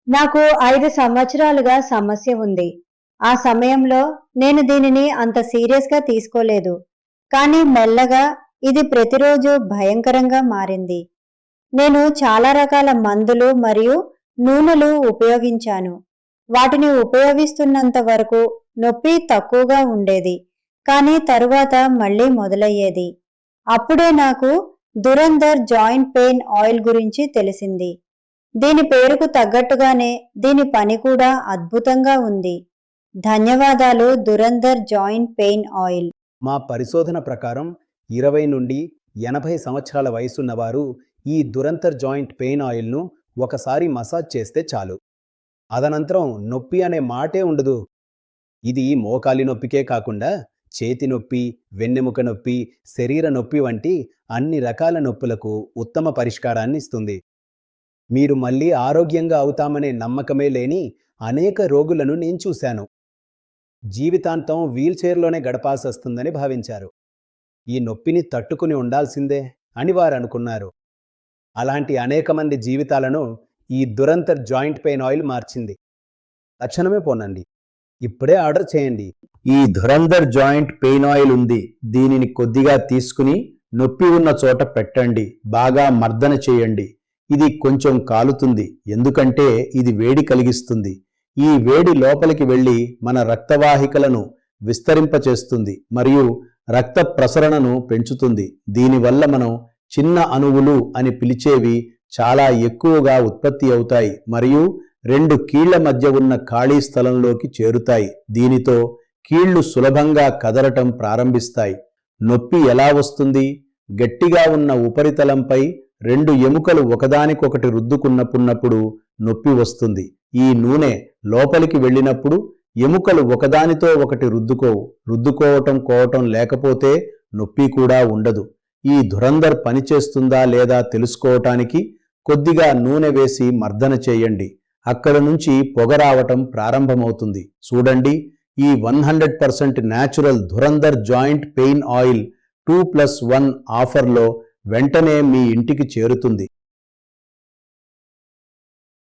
నాకు 5 సంవత్సరాలుగా సమస్య ఉంది. ఆ సమయంలో నేను దీనిని అంత సీరియస్‌గా తీసుకోలేదు. కానీ మెల్లగా ఇది ప్రతిరోజు భయంకరంగా మారింది. నేను చాలా రకాల మందులు మరియు నూనెలు ఉపయోగించాను. వాటిని ఉపయోగిస్తున్నంత వరకు నొప్పి తక్కువగా ఉండేది. కానీ తరువాత మళ్ళీ మొదలయ్యేది. అప్పుడే నాకు దురంధర్ జాయింట్ పెయిన్ ఆయిల్ గురించి తెలిసింది. దీని పేరుకు తగ్గట్టుగానే దీని పని కూడా అద్భుతంగా ఉంది. ధన్యవాదాలు దురంధర్ జాయింట్ పెయిన్ ఆయిల్. మా పరిశోధన ప్రకారం 20 నుండి 80 సంవత్సరాల వయసున్నవారు ఈ దురంతర్ జాయింట్ పెయిన్ ఆయిల్ను ఒకసారి మసాజ్ చేస్తే చాలు. అదనంతరం నొప్పి అనే మాటే ఉండదు. ఇది మోకాలి నొప్పికే కాకుండా చేతి నొప్పి, వెన్నెముక నొప్పి, శరీర నొప్పి వంటి అన్ని రకాల నొప్పులకు ఉత్తమ పరిష్కారాన్ని ఇస్తుంది. మీరు మళ్ళీ ఆరోగ్యంగా అవుతామనే నమ్మకమే లేని అనేక రోగులను నేను చూశాను. జీవితాంతం వీల్చైర్లోనే గడపాల్సొస్తుందని భావించారు. ఈ నొప్పిని తట్టుకుని ఉండాల్సిందే అని వారు అనుకున్నారు. అలాంటి అనేక మంది జీవితాలను ఈ దురంతర్ జాయింట్ పెయిన్ ఆయిల్ మార్చింది. తక్షణమే పోనండి, ఇప్పుడే ఆర్డర్ చేయండి. ఈ దురంధర్ జాయింట్ పెయిన్ ఆయిల్ ఉంది. దీనిని కొద్దిగా తీసుకుని నొప్పి ఉన్న చోట పెట్టండి. బాగా మర్దన చేయండి. ఇది కొంచెం కాలుతుంది, ఎందుకంటే ఇది వేడి కలిగిస్తుంది. ఈ వేడి లోపలికి వెళ్ళి మన రక్తవాహికలను విస్తరింపచేస్తుంది మరియు రక్త ప్రసరణను పెంచుతుంది. దీనివల్ల మనం చిన్న అణువులు అని పిలిచేవి చాలా ఎక్కువగా ఉత్పత్తి అవుతాయి మరియు 2 కీళ్ల మధ్య ఉన్న ఖాళీ స్థలంలోకి చేరుతాయి. దీనితో కీళ్లు సులభంగా కదలటం ప్రారంభిస్తాయి. నొప్పి ఎలా వస్తుంది? గట్టిగా ఉన్న ఉపరితలంపై 2 ఎముకలు ఒకదానికొకటి రుద్దుకున్నప్పుడు నొప్పి వస్తుంది. ఈ నూనె లోపలికి వెళ్ళినప్పుడు ఎముకలు ఒకదానితో ఒకటి రుద్దుకోవటం లేకపోతే నొప్పి కూడా ఉండదు. ఈ దురంధర్ పనిచేస్తుందా లేదా తెలుసుకోవటానికి కొద్దిగా నూనె వేసి మర్దన చేయండి. అక్కడ నుంచి పొగ రావటం ప్రారంభమవుతుంది. చూడండి, ఈ 100% natural Dhurandhar joint pain oil 2+1 ఆఫర్లో వెంటనే మీ ఇంటికి చేరుతుంది.